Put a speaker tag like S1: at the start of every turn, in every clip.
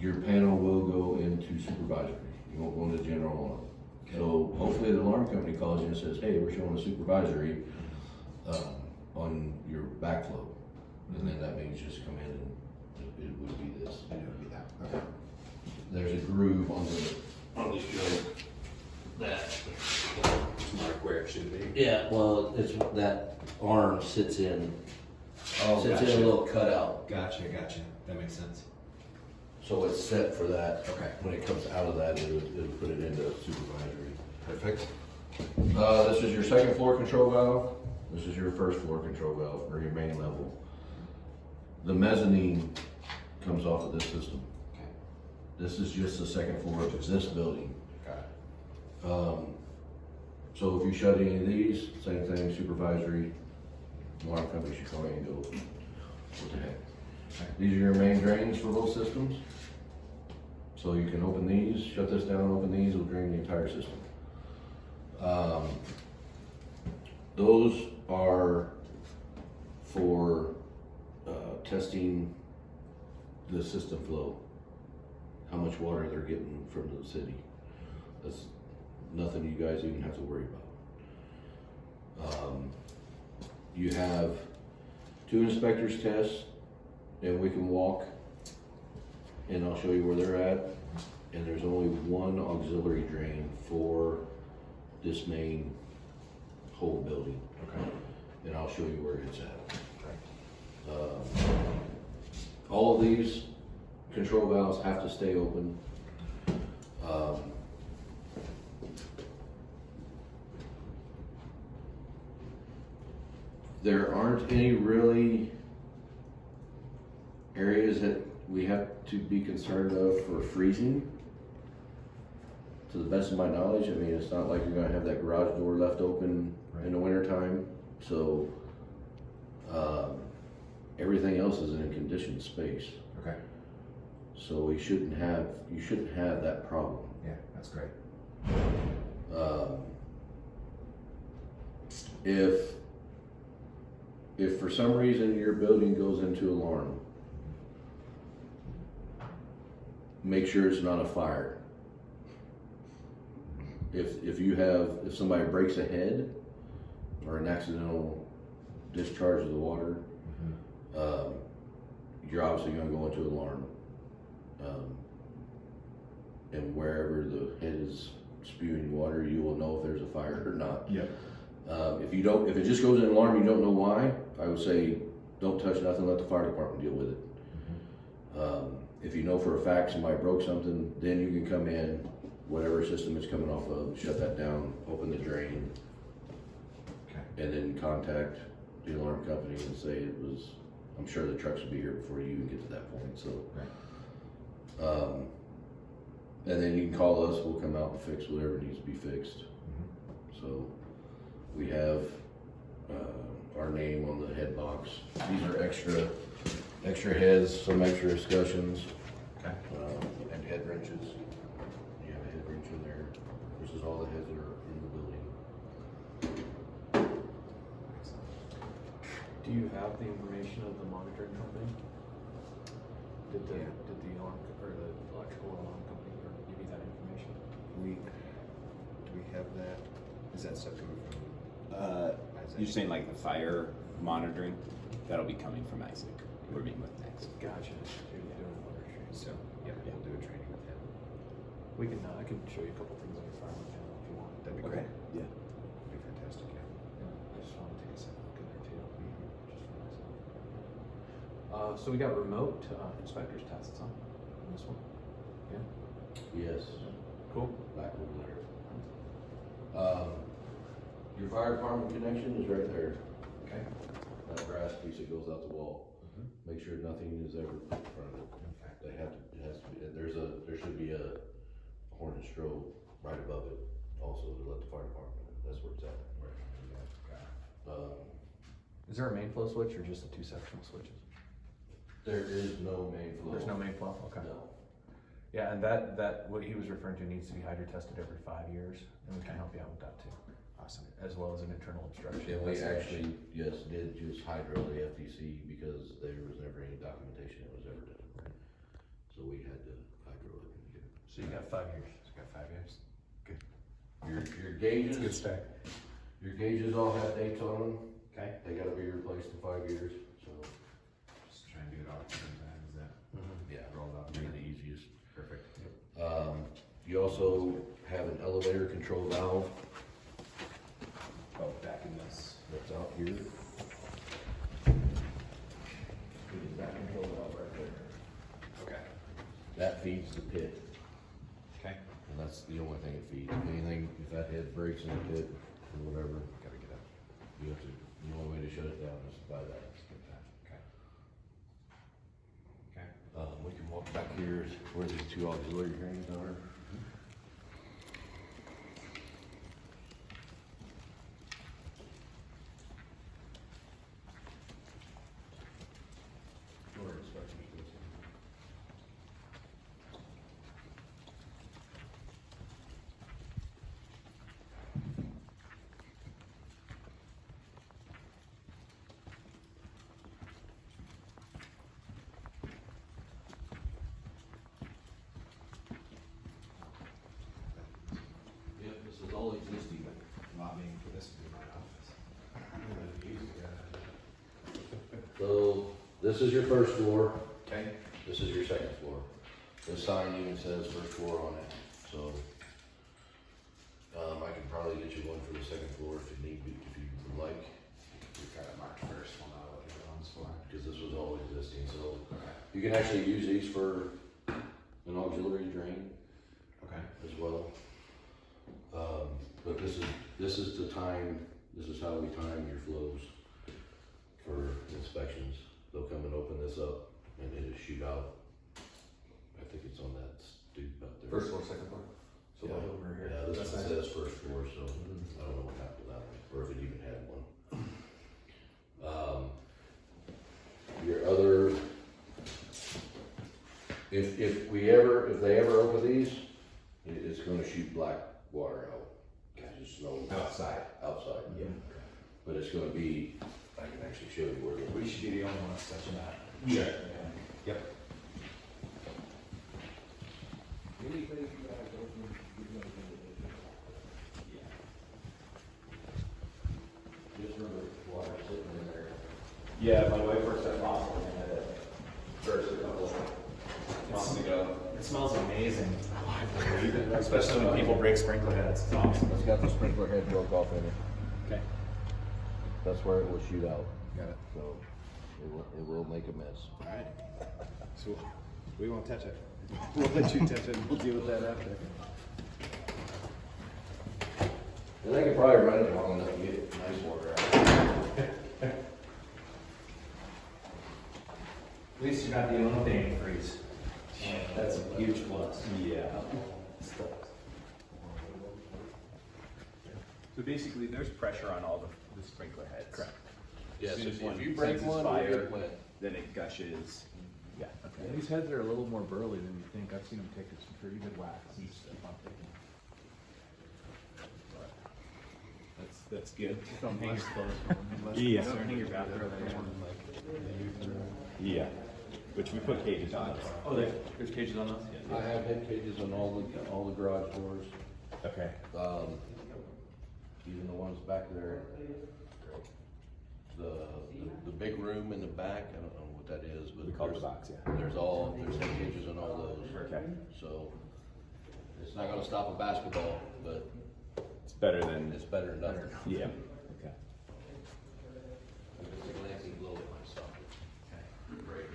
S1: your panel will go into supervisory. You won't go into general alarm.
S2: Okay.
S1: So hopefully the alarm company calls you and says, hey, we're showing a supervisory on your backflow. And then that means just come in and it would be this.
S2: I know it'd be that. Okay.
S1: There's a groove on the yoke that.
S2: Mark where it should be.
S1: Yeah, well, it's that arm sits in
S2: Oh,
S1: in a
S2: gotcha.
S1: little cutout.
S2: Gotcha. That makes sense.
S1: So it's set for that.
S2: Okay.
S1: When it comes out of that, it'll put it into supervisory.
S2: Perfect.
S1: This is your second floor control valve. This is your first floor control valve, or your main level. The mezzanine comes off of this system.
S2: Okay.
S1: This is just the second floor of this building.
S2: Got it.
S1: So if you shut any of these, same thing, supervisory, alarm company should call you and go, what the heck?
S2: Okay.
S1: These are your main drains for both systems. So you can open these, shut this down, open these, it'll drain the entire system. Those are for testing the system flow, how much water they're getting from the city. That's nothing you guys even have to worry about. You have 2 inspectors test, and we can walk, and I'll show you where they're at. And there's only 1 auxiliary drain for this main whole building.
S2: Okay.
S1: And I'll show you where it's at.
S2: Okay.
S1: All of these control valves have to stay open. There aren't any really areas that we have to be concerned of for freezing. To the best of my knowledge, I mean, it's not like you're gonna have that garage door left open in the winter time, so, everything else is in a conditioned space.
S2: Okay.
S1: So you shouldn't have that problem.
S2: Yeah, that's great.
S1: If for some reason your building goes into alarm, make sure it's not a fire. If somebody breaks a head or an accidental discharge of the water, you're obviously gonna go into alarm. And wherever the head is spewing water, you will know if there's a fire or not.
S2: Yeah.
S1: If it just goes in alarm, you don't know why, I would say, don't touch nothing, let the fire department deal with it. If you know for a fact somebody broke something, then you can come in, whatever system it's coming off of, shut that down, open the drain,
S2: Okay.
S1: and then contact the alarm company and say it was, I'm sure the trucks will be here before you even get to that point, so.
S2: Right.
S1: And then you can call us, we'll come out and fix whatever needs to be fixed. So we have our name on the head box. These are extra heads, some extra discussions,
S2: Okay.
S1: and head wrenches. You have a head wrench in there. This is all the heads that are in the building.
S3: Do you have the information of the monitoring company? Did the alarm, or the electrical alarm company give you that information?
S2: Do we have that? Is that stuff coming from?
S4: You're saying like the fire monitoring? That'll be coming from Isaac. We're meeting with next.
S3: Gotcha. So you're doing another training.
S2: So, yeah, we'll do a training with him.
S3: We can, I can show you a couple things on your fire channel if you want.
S2: That'd be
S4: Okay.
S2: great.
S4: Yeah.
S2: That'd be fantastic, yeah.
S3: Yeah, I just want to take a second look in there too, just for myself. So we got remote inspectors tests on this one. Yeah,
S1: Yes,
S3: cool.
S1: back over there. Your fire department connection is right there.
S2: Okay.
S1: That brass piece that goes out the wall. Make sure nothing is ever put in front of it.
S2: Okay.
S1: It has to be, there should be a horn and strobe right above it also to let the fire department know. That's where it's at.
S2: Right. Yeah, got it.
S3: Is there a main flow switch or just the 2 sectional switches?
S1: There is no main flow.
S3: There's no main flow, okay.
S1: No.
S3: Yeah, and that, what he was referring to needs to be hydro tested every 5 years, and we can help you out with that too,
S2: Awesome.
S3: as well as an internal obstruction.
S1: And we
S3: investigation.
S1: actually, yes, did just hydro the FTC because there was never any documentation that was ever done. So we had to
S5: So you got 5 years.
S2: It's got 5 years. Good.
S1: Your
S2: It's
S1: gauges,
S2: a good start.
S1: your gauges all have dates on them.
S2: Okay.
S1: They gotta be replaced in 5 years, so,
S2: Just try and do it all at the same time. Is that
S1: yeah,
S2: rolled out?
S1: be the easiest.
S2: Perfect.
S1: You also have an elevator control valve
S4: Oh, back in this.
S1: that's out here. That control valve right there.
S2: Okay.
S1: That feeds the pit,
S2: Okay.
S1: and that's the only thing it feeds. Anything, if that head breaks in the pit or whatever,
S2: Gotta get up.
S1: you have to, the only way to shut it down is by that.
S2: Okay. Okay.
S1: We can walk back here where these two auxiliary drains are. Door inspectors do it. Yep, this is all existing.
S2: Lobbying for this to be my office.
S1: So, this is your first floor,
S2: Okay.
S1: this is your second floor. The sign even says first floor on it, so. I can probably get you one for the second floor if you need, if you would like,
S2: We got it marked first. We'll know what the other one's for.
S1: because this was all existing, so. You can actually use these for an auxiliary drain
S2: Okay.
S1: as well. But this is the time, this is how we time your flows for inspections. They'll come and open this up and it'll shoot out. I think it's on that stoop up there.
S3: First floor, second floor. So
S1: Yeah,
S3: both of them are here.
S1: yeah, this
S3: That's
S1: one
S3: nice.
S1: says first floor, so I don't know what happened to that one, or if it even had one. Your other, if they ever open these, it's gonna shoot black water out. Just snow.
S2: Outside.
S1: Outside.
S2: Yeah.
S1: But it's gonna be, I can actually show you where it
S2: We
S1: is.
S2: should be the only ones touching that.
S1: Sure.
S2: Yep.
S1: Just remember, water sitting in there.
S4: Yeah, my wife works at Boston and had it first a couple months ago.
S5: It smells amazing. Especially when people break sprinkler heads. It's awesome.
S1: It's got the sprinkler head broke off in it.
S2: Okay.
S1: That's where it will shoot out,
S2: Got it.
S1: so it will make a mess.
S2: All right. So we won't touch it. We'll let you touch it. We'll deal with that after.
S1: And they can probably run it long enough to get nice water out.
S5: At least you're not dealing with antifreeze. That's a huge plus.
S4: Yeah.
S5: So basically, there's pressure on all the sprinkler heads. Correct.
S1: Yes,
S4: As soon as
S1: if
S4: one
S1: you break
S4: senses
S1: one, you
S4: fire,
S1: get wet.
S4: then it gushes. Yeah.
S3: Yeah, these heads are a little more burly than you think. I've seen them take some pretty good whacks and stuff.
S4: That's good.
S5: Don't hang your clothes.
S4: Yeah.
S5: Don't hang your bathrobe.
S4: Yeah. Which we put cages on.
S5: Oh, there's cages on those?
S1: I have head cages on all the garage doors,
S4: Okay.
S1: even the ones back there. The big room in the back, I don't know what that is, but
S4: We call it the
S1: there's-
S4: box, yeah.
S1: there's head cages on all those.
S4: Okay.
S1: So, it's not gonna stop a basketball, but
S4: It's better than.
S1: it's better than nothing.
S4: Yeah. Okay.
S1: It's a glancing blow, it might stop it. Great.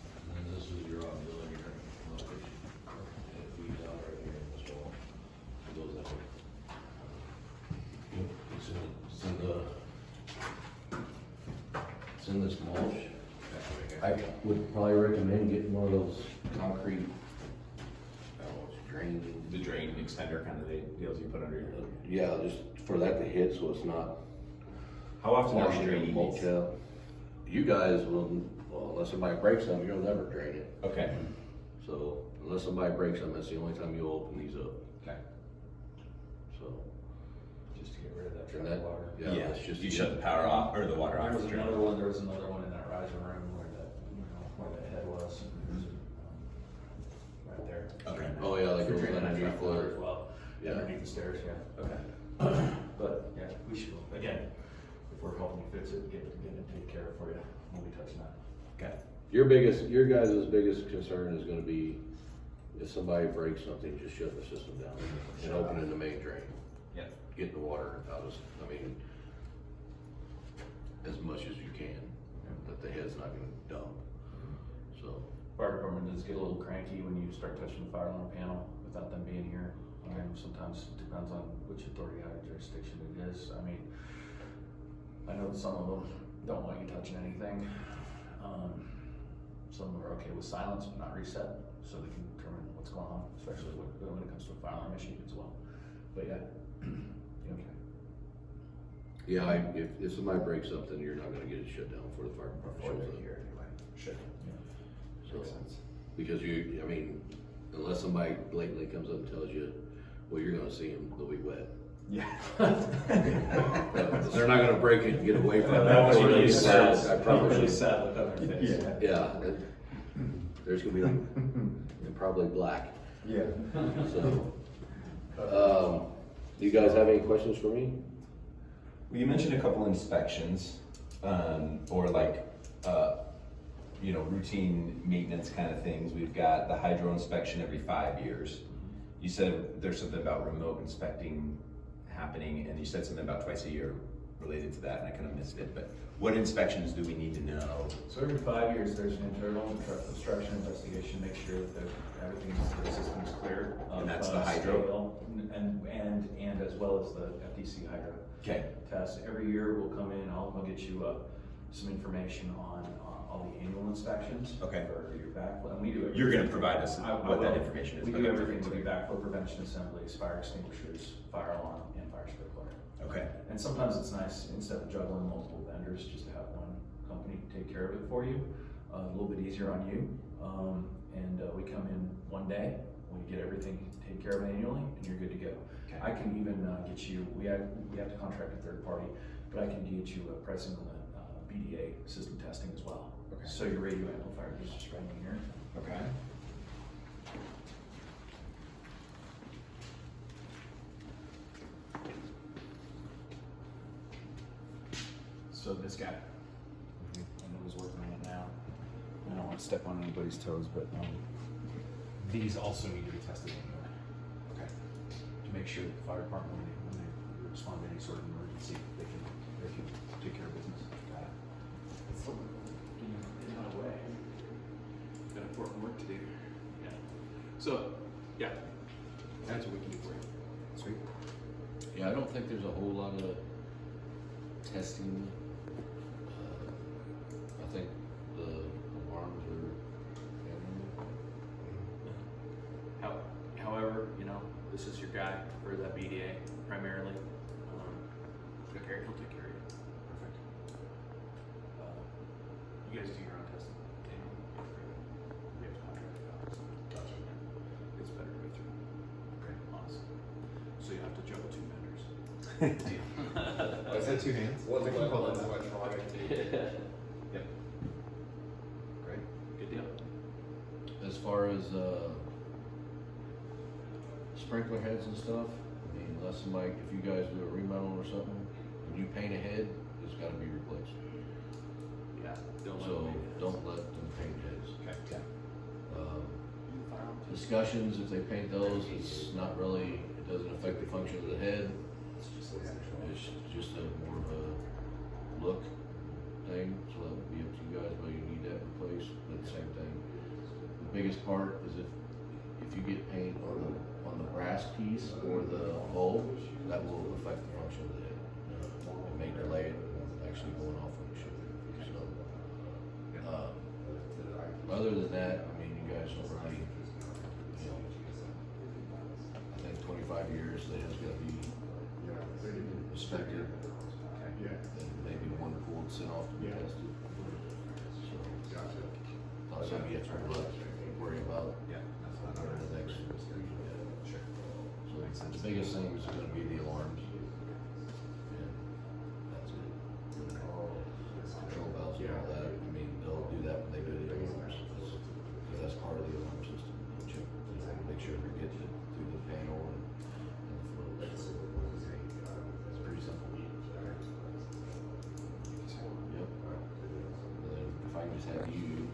S1: And then this is your auxiliary location. It feeds out right here in this wall. It goes that way. Yep, it's in this mulch. That way here. I would probably recommend getting one of those concrete, I don't know, it's drain.
S4: The drain extender kind of deals you put under your.
S1: Yeah, just for that to hit, so it's not
S4: How often are you
S1: washing the
S4: draining
S1: mulch
S4: these?
S1: out. You guys will, well, unless somebody breaks them, you'll never drain it.
S4: Okay.
S1: So unless somebody breaks them, that's the only time you'll open these up,
S4: Okay.
S1: so.
S5: Just to get rid of that
S1: And
S5: trap
S1: that,
S5: water.
S1: yeah, that's just.
S4: You shut the power off or the water off.
S5: There was
S4: the drain.
S5: there was another one in that riser room where where the head was. Right there.
S4: Okay.
S1: Oh, yeah, like
S5: For
S1: it was
S5: draining that
S1: underneath
S5: trap water
S1: the-
S5: as well.
S1: Yeah.
S5: Underneath the stairs, yeah.
S4: Okay.
S5: But, yeah, we should, again, if we're helping you fix it, get it taken care of for you, we'll be touching that.
S4: Okay.
S1: Your guys' biggest concern is gonna be if somebody breaks something, just shut the system down and opening the main drain.
S4: Yeah.
S1: Get the water out of, I mean, as much as you can, that the head's not gonna dump, so.
S5: Fire department does get a little cranky when you start touching the fire alarm panel without them being here. Sometimes it depends on which authority out of jurisdiction it is. I mean, I know that some of them don't want you touching anything. Some of them are okay with silence but not reset, so they can determine what's going on, especially when it comes to a fire alarm issue as well. But yeah, okay.
S1: Yeah, if somebody breaks something, you're not gonna get it shut down before the fire department shows up.
S5: here anyway.
S4: Sure.
S1: So,
S4: Makes sense.
S1: because I mean, unless somebody blatantly comes up and tells you, well, you're gonna see them, they'll be wet.
S4: Yeah.
S1: They're not gonna break it and get away from it. I promise you.
S5: sad look on their face.
S1: Yeah, there's gonna be like, probably black,
S4: Yeah.
S1: so. Do you guys have any questions for me?
S4: Well, you mentioned a couple inspections, or like, routine maintenance kind of things. We've got the hydro inspection every 5 years. You said there's something about remote inspecting happening, and you said something about twice a year related to that, and I kind of missed it, but what inspections do we need to know?
S5: So every 5 years, there's an internal obstruction investigation, make sure that the system's clear.
S4: And that's the hydro?
S5: scale, and as well as the FDC hydro
S4: Okay.
S5: test. Every year, we'll come in, I'll get you some information on all the annual inspections.
S4: Okay.
S5: For your backflow, and we do it.
S4: You're gonna provide us
S5: I
S4: what that
S5: will.
S4: information is.
S5: We
S4: Okay,
S5: do everything,
S4: perfect.
S5: we do backflow prevention assemblies, fire extinguishers, fire alarm, and fire sprinkler.
S4: Okay.
S5: And sometimes it's nice, instead of juggling multiple vendors, just to have one company take care of it for you. A little bit easier on you. We come in one day, we get everything taken care of annually, and you're good to go.
S4: Okay.
S5: I can even get you, we have to contract a third party, but I can get you a pricing on the BDA system testing as well.
S4: Okay.
S5: So your radio amplifier is just right in here.
S4: Okay.
S3: So this guy, I know he's working on it now. I don't want to step on anybody's toes, but these also need to be tested annually.
S4: Okay.
S3: To make sure that the fire department, when they respond to any sort of emergency, they can take care of business. Got it. It's getting out of the way. Got important work to do. Yeah. So, yeah, that's what we can do for you.
S4: Sweet.
S1: Yeah, I don't think there's a whole lot of testing. I think the alarms are.
S3: However, this is your guy for that BDA primarily. He'll take care of you. Perfect. You guys do your own testing. We have to contract it out. So gotcha. It's better to go through. Okay. Honestly. So you have to juggle two vendors.
S2: Is that two hands?
S3: Yep.
S2: Great.
S3: Good deal.
S1: As far as sprinkler heads and stuff, I mean, unless somebody, if you guys do a remodel or something, and you paint a head, it's gotta be replaced.
S3: Yeah.
S1: So don't let them paint heads.
S3: Okay.
S1: Discussions, if they paint those, it's not really, it doesn't affect the function of the head. It's just a more of a look thing, so that would be up to you guys, whether you need that replaced, but the same thing. The biggest part is if you get paint on the brass piece or the bulb, that will affect the function of the head. It may delay it from actually going off when it should. So, Other than that, I mean, you guys are pretty, you know, I think 25 years, they just gotta be inspected. And maybe one pool to sit off to be tested. So, not something you have to worry about.
S2: Yeah.
S1: For the next. So the biggest thing is gonna be the alarms. And that's it. Control valves and all that, I mean, they'll do that when they do the alarms. Cause that's part of the alarm system. They'll check, make sure they're getting it through the panel and the flows. It's pretty simple. Yep. And then if I can just have you